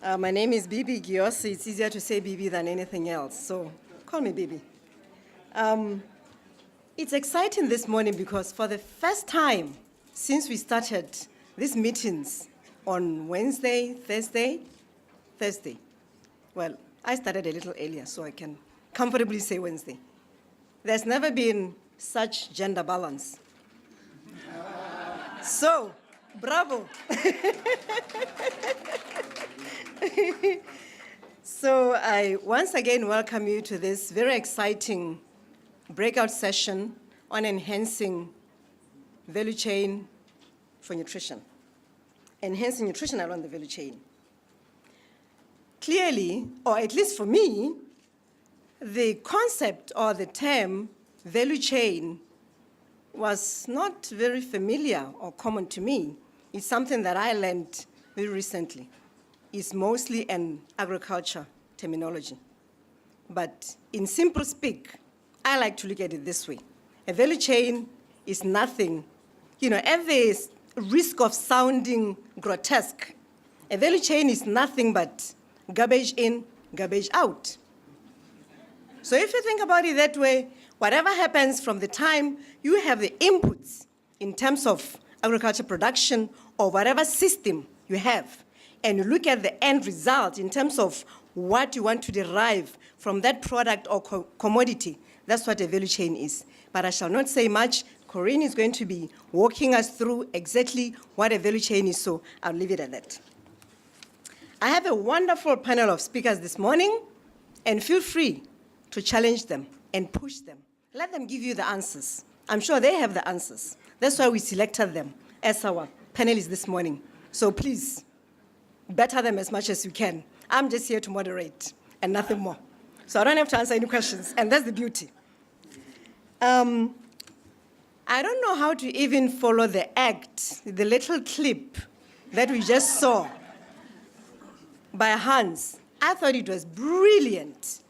My name is Bibi Gios. It's easier to say Bibi than anything else, so call me Bibi. It's exciting this morning because for the first time since we started these meetings on Thursday. Well, I started a little earlier, so I can comfortably say Wednesday. There's never been such gender balance. So, bravo. So I once again welcome you to this very exciting breakout session on enhancing value chain for nutrition, enhancing nutrition along the value chain. Clearly, or at least for me, the concept or the term value chain was not very familiar or common to me. It's something that I learned very recently. It's mostly an agriculture terminology. But in simple speak, I like to look at it this way. A value chain is nothing, at the risk of sounding grotesque, a value chain is nothing but garbage in, garbage out. So if you think about it that way, whatever happens from the time you have the inputs in terms of agriculture production or whatever system you have, and you look at the end result in terms of what you want to derive from that product or commodity, that's what a value chain is. But I shall not say much. Corinne is going to be walking us through exactly what a value chain is, so I'll leave it at that. I have a wonderful panel of speakers this morning, and feel free to challenge them and push them. Let them give you the answers. I'm sure they have the answers. That's why we selected them as our panelists this morning. So please, better them as much as you can. I'm just here to moderate and nothing more. So I don't have to answer any questions, and that's the beauty. I don't know how to even follow the act, the little clip that we just saw by Hans. I thought it was brilliant.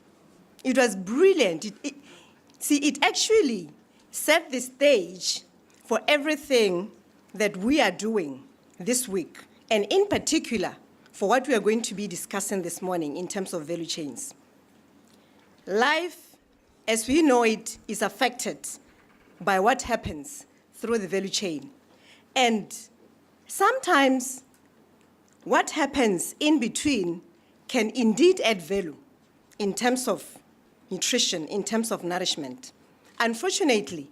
It was brilliant. It actually set the stage for everything that we are doing this week, and in particular, for what we are going to be discussing this morning in terms of value chains. Life, as we know it, is affected by what happens through the value chain. And sometimes what happens in between can indeed add value in terms of nutrition, in terms of nourishment. Unfortunately,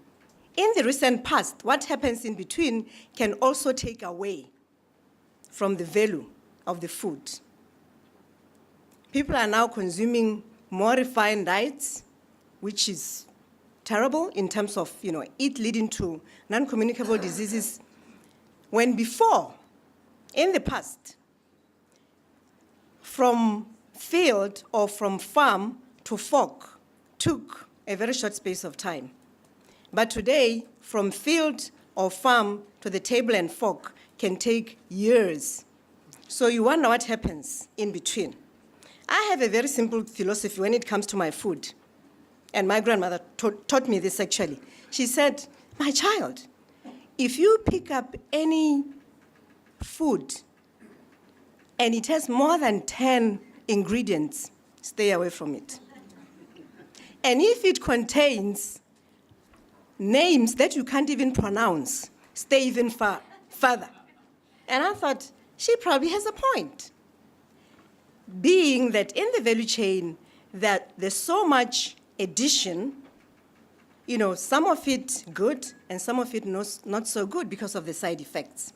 in the recent past, what happens in between can also take away from the value of the food. People are now consuming more refined diets, which is terrible in terms of, it leading to non-communicable diseases, when before, in the past, from field or from farm to fork took a very short space of time. But today, from field or farm to the table and fork can take years. So you wonder what happens in between. I have a very simple philosophy when it comes to my food. And my grandmother taught me this actually. She said, my child, if you pick up any food and it has more than 10 ingredients, stay away from it. And if it contains names that you can't even pronounce, stay even further. And I thought, she probably has a point. Being that in the value chain, that there's so much addition, some of it good and some of it not so good because of the side effects.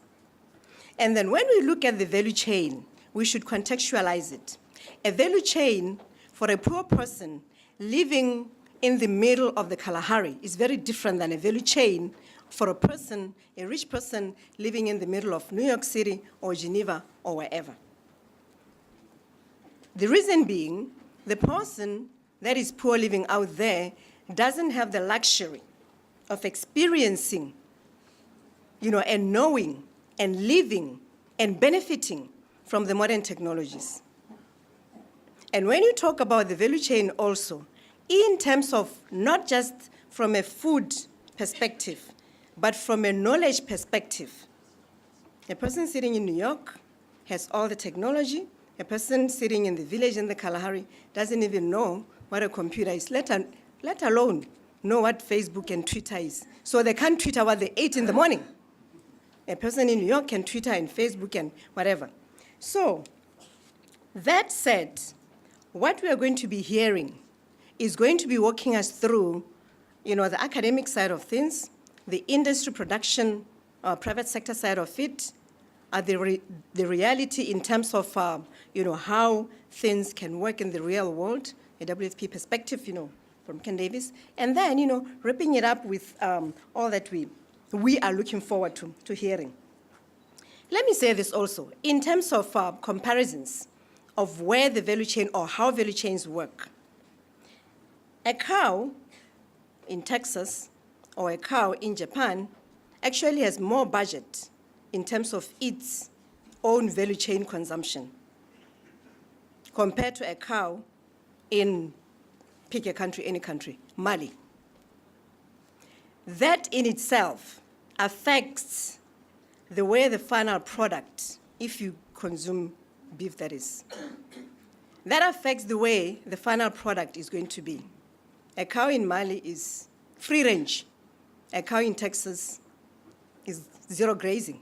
And then when we look at the value chain, we should contextualize it. A value chain for a poor person living in the middle of the Kalahari is very different than a value chain for a person, a rich person living in the middle of New York City or Geneva or wherever. The reason being, the person that is poor living out there doesn't have the luxury of experiencing, and knowing and living and benefiting from the modern technologies. And when you talk about the value chain also, in terms of not just from a food perspective, but from a knowledge perspective, a person sitting in New York has all the technology, A person sitting in the village in the Kalahari doesn't even know what a computer is, let alone know what Facebook and Twitter is. So they can't Twitter what they ate in the morning. A person in New York can Twitter and Facebook and whatever. So that said, what we are going to be hearing is going to be walking us through, the academic side of things, the industry production, private sector side of it, the reality in terms of, how things can work in the real world, a WFP perspective, from Ken Davis, and then, wrapping it up with all that we are looking forward to hearing. Let me say this also, in terms of comparisons of where the value chain or how value chains work. A cow in Texas or a cow in Japan actually has more budget in terms of its own value chain consumption compared to a cow in, pick a country, any country, Mali. That in itself affects the way the final product, if you consume beef that is, that affects the way the final product is going to be. A cow in Mali is free range. A cow in Texas is zero grazing.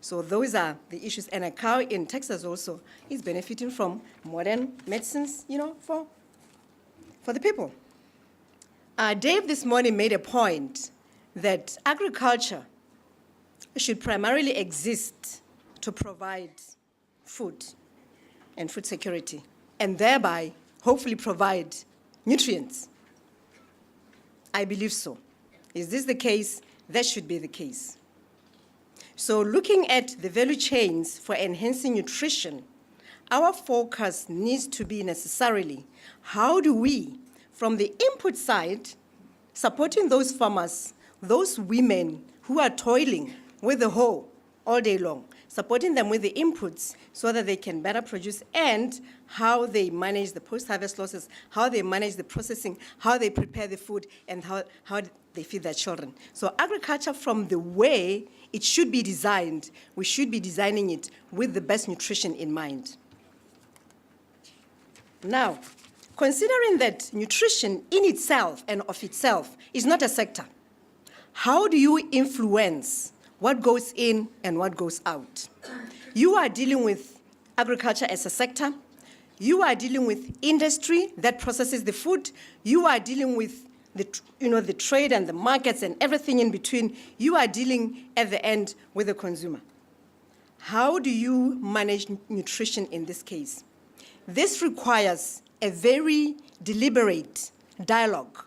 So those are the issues. And a cow in Texas also is benefiting from modern medicines, for the people. Dave this morning made a point that agriculture should primarily exist to provide food and food security, and thereby hopefully provide nutrients. I believe so. Is this the case? That should be the case. So looking at the value chains for enhancing nutrition, our focus needs to be necessarily, how do we, from the input side, supporting those farmers, those women who are toiling with the hoe all day long, supporting them with the inputs so that they can better produce, and how they manage the post-harvest losses, how they manage the processing, how they prepare the food, and how they feed their children. So agriculture, from the way it should be designed, we should be designing it with the best nutrition in mind. Now, considering that nutrition in itself and of itself is not a sector, how do you influence what goes in and what goes out? You are dealing with agriculture as a sector. You are dealing with industry that processes the food. You are dealing with the trade and the markets and everything in between. You are dealing at the end with the consumer. How do you manage nutrition in this case? This requires a very deliberate dialogue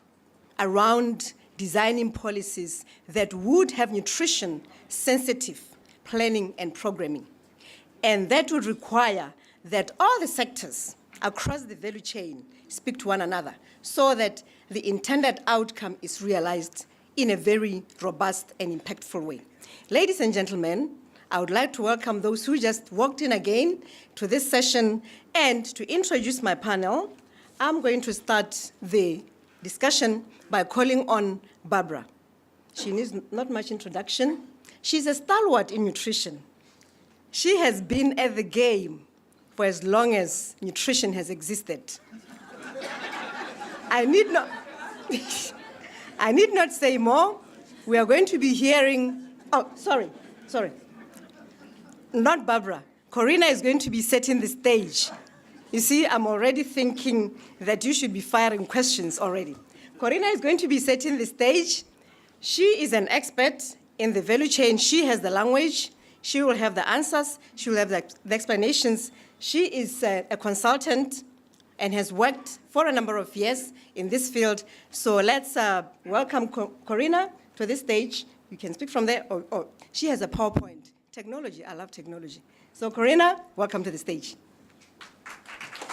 around designing policies that would have nutrition-sensitive planning and programming. And that would require that all the sectors across the value chain speak to one another so that the intended outcome is realized in a very robust and impactful way. Ladies and gentlemen, I would like to welcome those who just walked in again to this session, and to introduce my panel, I'm going to start the discussion by calling on Barbara. She needs not much introduction. She's a stalwart in nutrition. She has been at the game for as long as nutrition has existed. I need not say more. We are going to be hearing, sorry. Not Barbara. Corina is going to be setting the stage. You see, I'm already thinking that you should be firing questions already. Corina is going to be setting the stage. She is an expert in the value chain. She has the language. She will have the answers. She will have the explanations. She is a consultant and has worked for a number of years in this field. So let's welcome Corina to this stage. You can speak from there. She has a PowerPoint. Technology, I love technology. So Corina, welcome to the stage.